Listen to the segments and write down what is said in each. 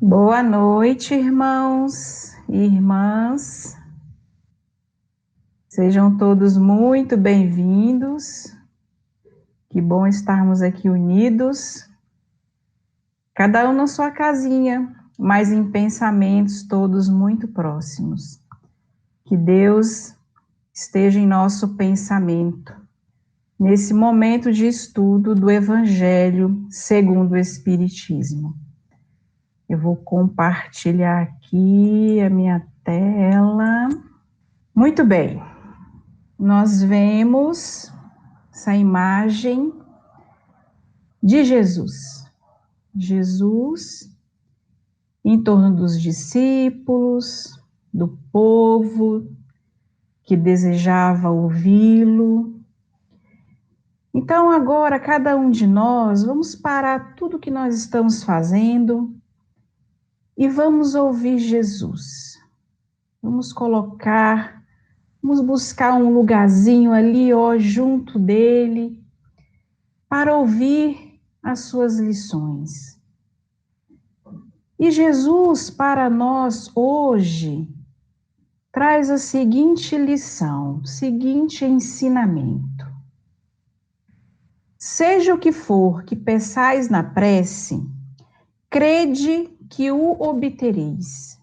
Boa noite, irmãos e irmãs. Sejam todos muito bem-vindos. Que bom estarmos aqui unidos, cada um na sua casinha, mas em pensamentos todos muito próximos. Que Deus esteja em nosso pensamento, nesse momento de estudo do Evangelho segundo o Espiritismo. Eu vou compartilhar aqui a minha tela. Muito bem, nós vemos essa imagem de Jesus. Jesus em torno dos discípulos, do povo que desejava ouvi-lo. Então agora, cada um de nós, vamos parar tudo que nós estamos fazendo e vamos ouvir Jesus. Vamos buscar um lugarzinho ali, ó, junto dele, para ouvir as suas lições. E Jesus, para nós hoje, traz a seguinte lição, o seguinte ensinamento. Seja o que for que peçais na prece, crede que o obtereis,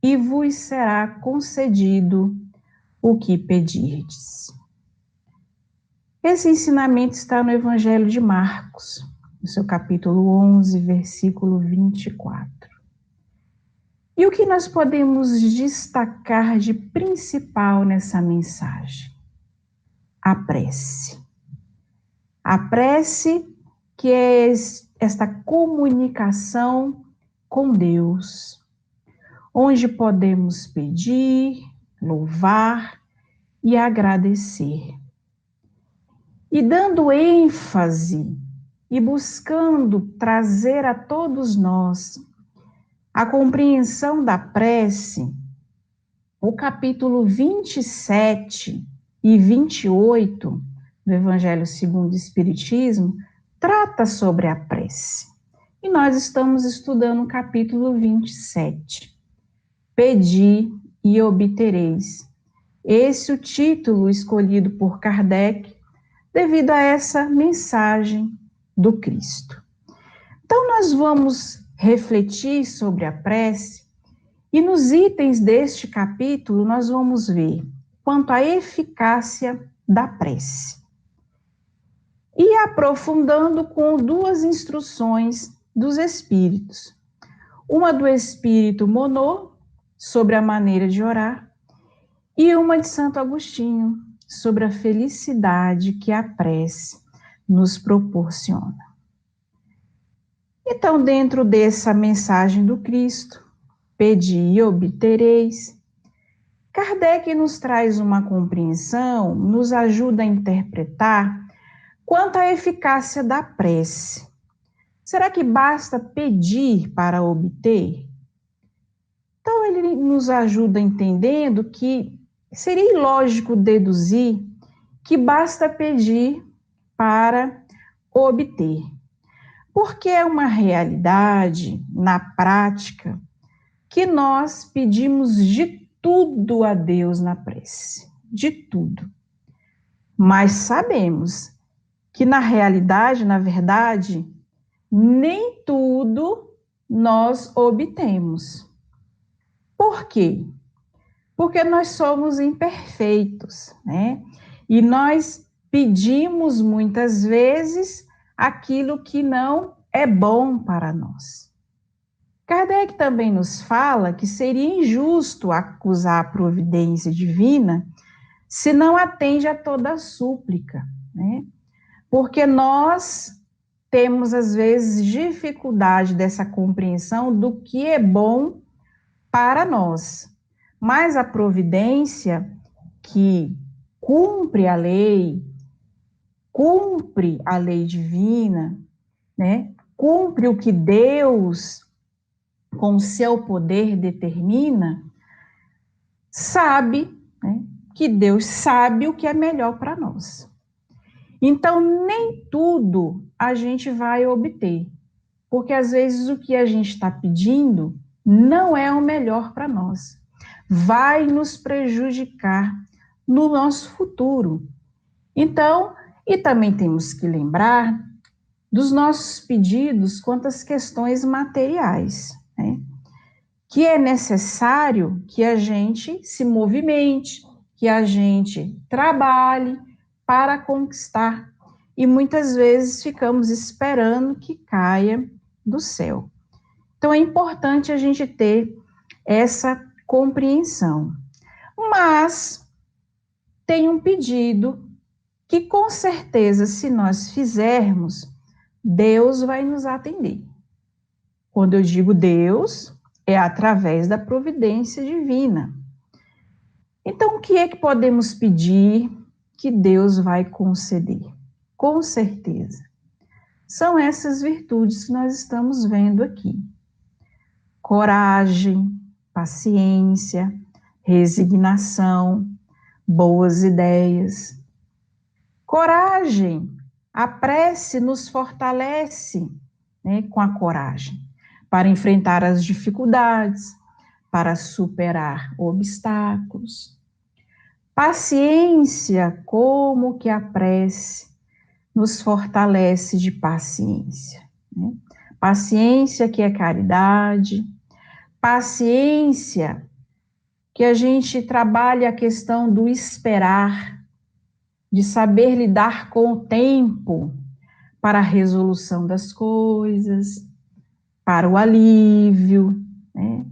e vos será concedido o que pedirdes. Esse ensinamento está no Evangelho de Marcos, no seu capítulo 11, versículo 24. E o que nós podemos destacar de principal nessa mensagem? A prece. A prece, que é esta comunicação com Deus, onde podemos pedir, louvar e agradecer. E dando ênfase e buscando trazer a todos nós a compreensão da prece, o capítulo 27 e 28 do Evangelho segundo o Espiritismo trata sobre a prece. E nós estamos estudando o capítulo 27. Pedi e obtereis. Esse é o título escolhido por Kardec devido a essa mensagem do Cristo. Então, nós vamos refletir sobre a prece e nos itens deste capítulo nós vamos ver quanto à eficácia da prece. E aprofundando com duas instruções dos Espíritos. Uma do Espírito Monod, sobre a maneira de orar, e uma de Santo Agostinho, sobre a felicidade que a prece nos proporciona. Então, dentro dessa mensagem do Cristo, pedi e obtereis, Kardec nos traz uma compreensão, nos ajuda a interpretar quanto à eficácia da prece. Será que basta pedir para obter? Então, ele nos ajuda entendendo que seria ilógico deduzir que basta pedir para obter. Porque é uma realidade, na prática, que nós pedimos de tudo a Deus na prece, de tudo. Mas sabemos que na realidade, na verdade, nem tudo nós obtemos. Por quê? Porque nós somos imperfeitos, né? E nós pedimos muitas vezes aquilo que não é bom para nós. Kardec também nos fala que seria injusto acusar a providência divina se não atende a toda a súplica, né? Porque nós temos, às vezes, dificuldade dessa compreensão do que é bom para nós. Mas a providência que cumpre a lei divina, né? Cumpre o que Deus, com o seu poder, determina, sabe, né? Que Deus sabe o que é melhor para nós. Então, nem tudo a gente vai obter. porque às vezes o que a gente está pedindo não é o melhor para nós. Vai nos prejudicar no nosso futuro. Então, e também temos que lembrar dos nossos pedidos quanto às questões materiais, né? Que é necessário que a gente se movimente, que a gente trabalhe para conquistar. E muitas vezes ficamos esperando que caia do céu. Então é importante a gente ter essa compreensão. Mas tem um pedido que com certeza, se nós fizermos, Deus vai nos atender. Quando eu digo Deus, é através da providência divina. Então, o que é que podemos pedir que Deus vai conceder? Com certeza. São essas virtudes que nós estamos vendo aqui. Coragem, paciência, resignação, boas ideias. Coragem, a prece nos fortalece, né, com a coragem, para enfrentar as dificuldades, para superar obstáculos. Paciência, como que a prece nos fortalece de paciência, né? Paciência que é caridade, paciência que a gente trabalha a questão do esperar, de saber lidar com o tempo para a resolução das coisas, para o alívio, né?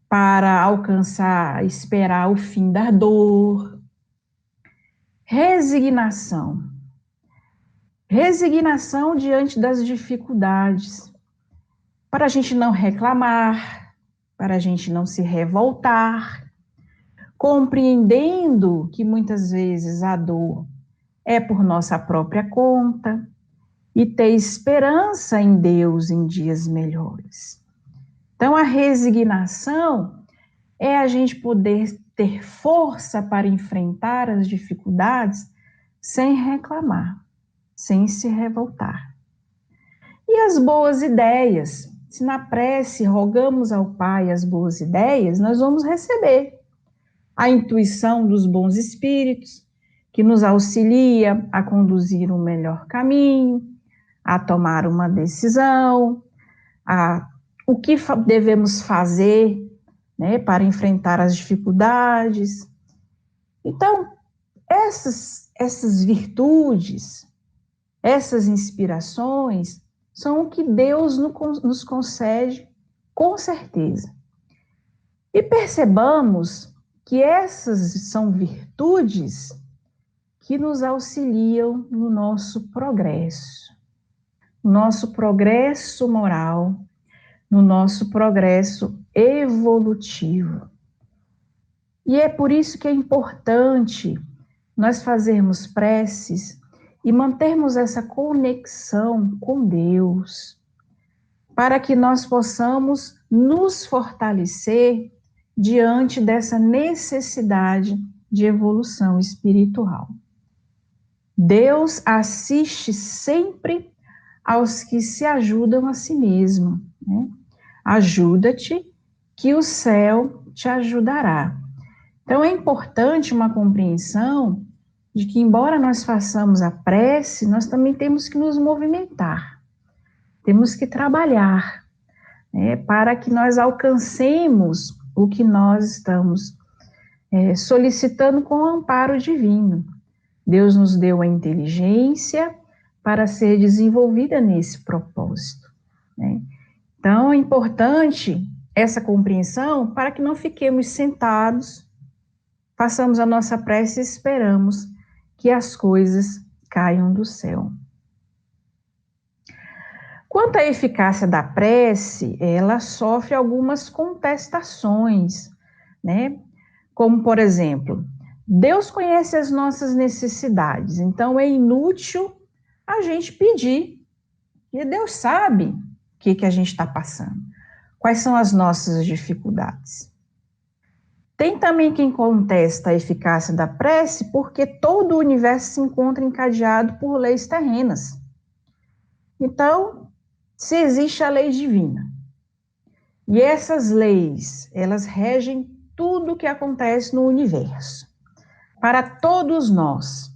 Para alcançar, esperar o fim da dor. Resignação. Resignação diante das dificuldades, para a gente não reclamar, para a gente não se revoltar, compreendendo que muitas vezes a dor é por nossa própria conta e ter esperança em Deus em dias melhores. Então, a resignação é a gente poder ter força para enfrentar as dificuldades sem reclamar, sem se revoltar. E as boas ideias? Se na prece rogamos ao Pai as boas ideias, nós vamos receber a intuição dos bons espíritos, que nos auxilia a conduzir um melhor caminho, a tomar uma decisão, o que devemos fazer, né, para enfrentar as dificuldades. Então, essas virtudes, essas inspirações, são o que Deus nos concede com certeza. E percebamos que essas são virtudes que nos auxiliam no nosso progresso moral, no nosso progresso evolutivo. E é por isso que é importante nós fazermos preces e mantermos essa conexão com Deus, para que nós possamos nos fortalecer diante dessa necessidade de evolução espiritual. Deus assiste sempre aos que se ajudam a si mesmo, né? Ajuda-te, que o céu te ajudará. Então, é importante uma compreensão de que, embora nós façamos a prece, nós também temos que nos movimentar, temos que trabalhar, né, para que nós alcancemos o que nós estamos solicitando com o amparo divino. Deus nos deu a inteligência para ser desenvolvida nesse propósito, né? Então, é importante essa compreensão para que não fiquemos sentados, façamos a nossa prece e esperamos que as coisas caiam do céu. Quanto à eficácia da prece, ela sofre algumas contestações, né? Como, por exemplo, Deus conhece as nossas necessidades, então é inútil a gente pedir, e Deus sabe o que a gente está passando, quais são as nossas dificuldades. Tem também quem contesta a eficácia da prece porque todo o universo se encontra encadeado por leis terrenas. Então, se existe a lei divina. E essas leis, elas regem tudo o que acontece no universo, para todos nós.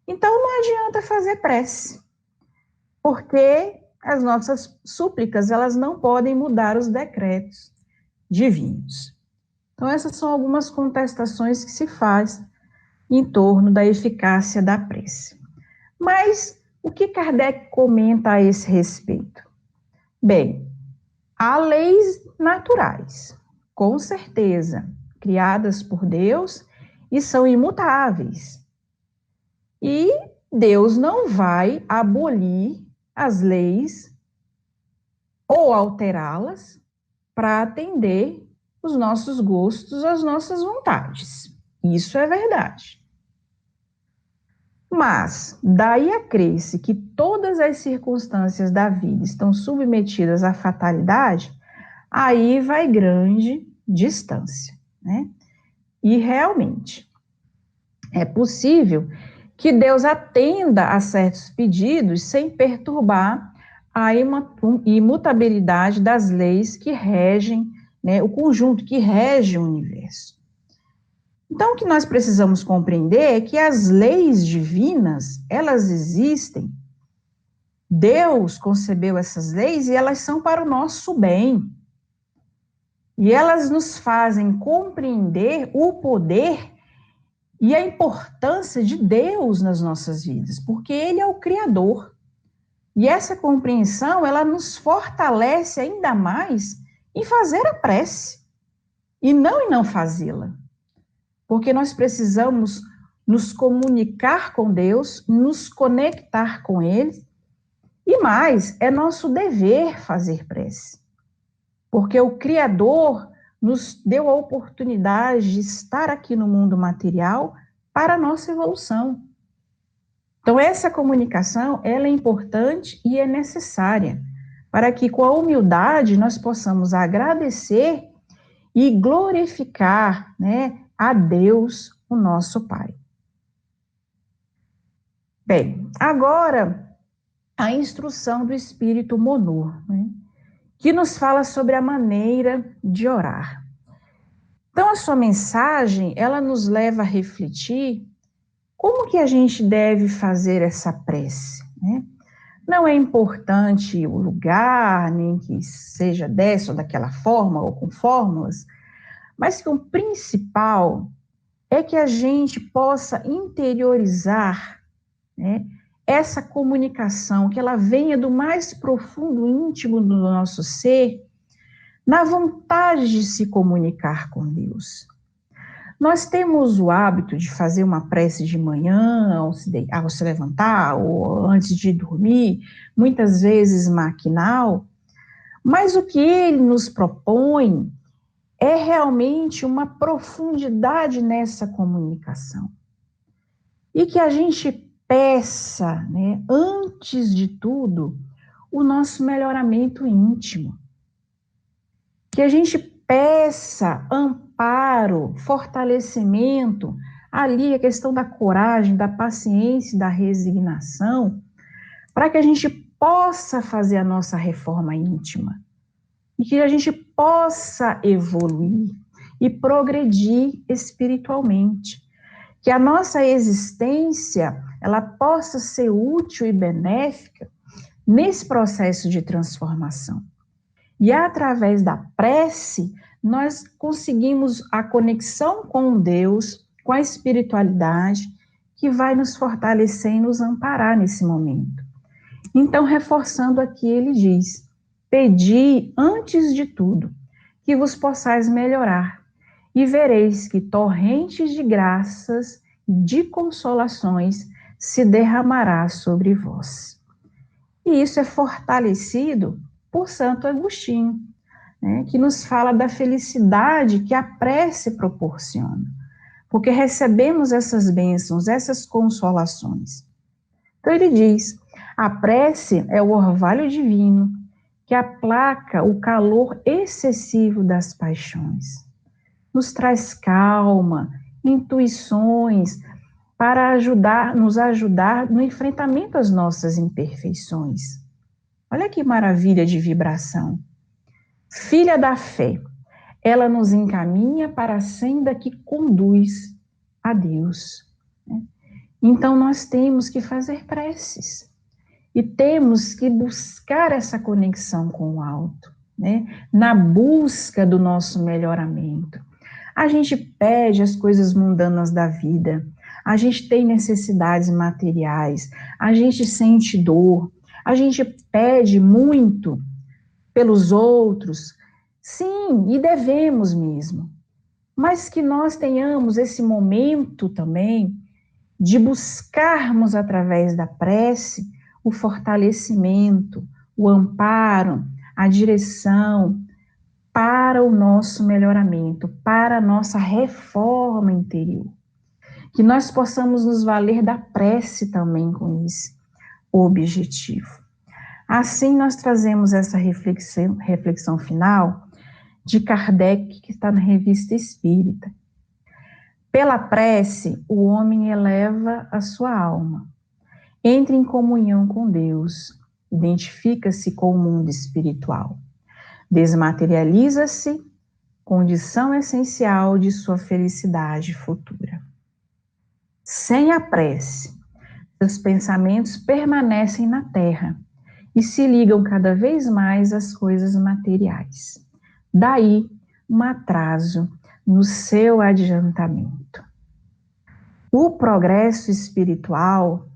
Então, não adianta fazer prece, porque as nossas súplicas, elas não podem mudar os decretos divinos. Então, essas são algumas contestações que se faz em torno da eficácia da prece. Mas, o que Kardec comenta a esse respeito? Bem, há leis naturais, com certeza, criadas por Deus e são imutáveis. E Deus não vai abolir as leis ou alterá-las para atender os nossos gostos, as nossas vontades. Isso é verdade. Mas, daí a crer-se que todas as circunstâncias da vida estão submetidas à fatalidade, aí vai grande distância, né? E realmente, é possível que Deus atenda a certos pedidos sem perturbar a imutabilidade das leis que regem, né, o conjunto que rege o universo. Então, o que nós precisamos compreender é que as leis divinas, elas existem. Deus concebeu essas leis e elas são para o nosso bem. E elas nos fazem compreender o poder e a importância de Deus nas nossas vidas, porque Ele é o Criador. E essa compreensão, ela nos fortalece ainda mais em fazer a prece, e não em não fazê-la. Porque nós precisamos nos comunicar com Deus, nos conectar com Ele, e mais, é nosso dever fazer prece. Porque o Criador nos deu a oportunidade de estar aqui no mundo material para a nossa evolução. Então, essa comunicação, ela é importante e é necessária, para que com a humildade nós possamos agradecer e glorificar, né, a Deus, o nosso Pai. Bem, agora a instrução do Espírito Monô, né, que nos fala sobre a maneira de orar. Então, a sua mensagem, ela nos leva a refletir como que a gente deve fazer essa prece, né? Não é importante o lugar, nem que seja dessa ou daquela forma, ou com fórmulas, mas que o principal é que a gente possa interiorizar, né, essa comunicação, que ela venha do mais profundo íntimo do nosso ser, na vontade de se comunicar com Deus. Nós temos o hábito de fazer uma prece de manhã, ao se levantar, ou antes de dormir, muitas vezes maquinal, mas o que ele nos propõe é realmente uma profundidade nessa comunicação. E que a gente peça, né, antes de tudo, o nosso melhoramento íntimo. Que a gente peça amparo, fortalecimento, ali a questão da coragem, da paciência, da resignação, para que a gente possa fazer a nossa reforma íntima e que a gente possa evoluir e progredir espiritualmente, que a nossa existência ela possa ser útil e benéfica nesse processo de transformação. E através da prece, nós conseguimos a conexão com Deus, com a espiritualidade, que vai nos fortalecer e nos amparar nesse momento. Então, reforçando aqui, ele diz: pedi, antes de tudo, que vos possais melhorar, e vereis que torrentes de graças, de consolações, se derramará sobre vós. E isso é fortalecido por Santo Agostinho, né, que nos fala da felicidade que a prece proporciona, porque recebemos essas bênçãos, essas consolações. Então ele diz: a prece é o orvalho divino que aplaca o calor excessivo das paixões, nos traz calma, intuições para nos ajudar no enfrentamento às nossas imperfeições. Olha que maravilha de vibração. Filha da fé, ela nos encaminha para a senda que conduz a Deus. Então, nós temos que fazer preces e temos que buscar essa conexão com o alto, né? Na busca do nosso melhoramento. A gente pede as coisas mundanas da vida, a gente tem necessidades materiais, a gente sente dor, a gente pede muito pelos outros, sim, e devemos mesmo, mas que nós tenhamos esse momento também de buscarmos através da prece o fortalecimento, o amparo, a direção para o nosso melhoramento, para a nossa reforma interior. Que nós possamos nos valer da prece também com esse objetivo. Assim, nós trazemos essa reflexão final de Kardec, que está na Revista Espírita. Pela prece, o homem eleva a sua alma, entra em comunhão com Deus, identifica-se com o mundo espiritual, desmaterializa-se, condição essencial de sua felicidade futura. Sem a prece, seus pensamentos permanecem na terra e se ligam cada vez mais às coisas materiais. Daí, um atraso no seu adiantamento. O progresso espiritual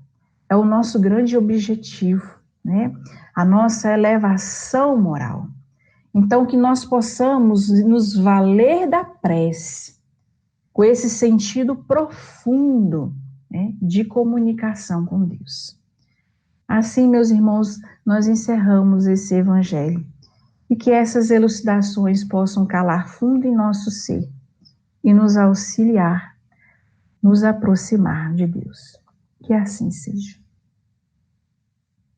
é o nosso grande objetivo, né? A nossa elevação moral. Então, que nós possamos nos valer da prece, com esse sentido profundo, né, de comunicação com Deus. Assim, meus irmãos, nós encerramos esse evangelho e que essas elucidações possam calar fundo em nosso ser e nos auxiliar, nos aproximar de Deus. Que assim seja.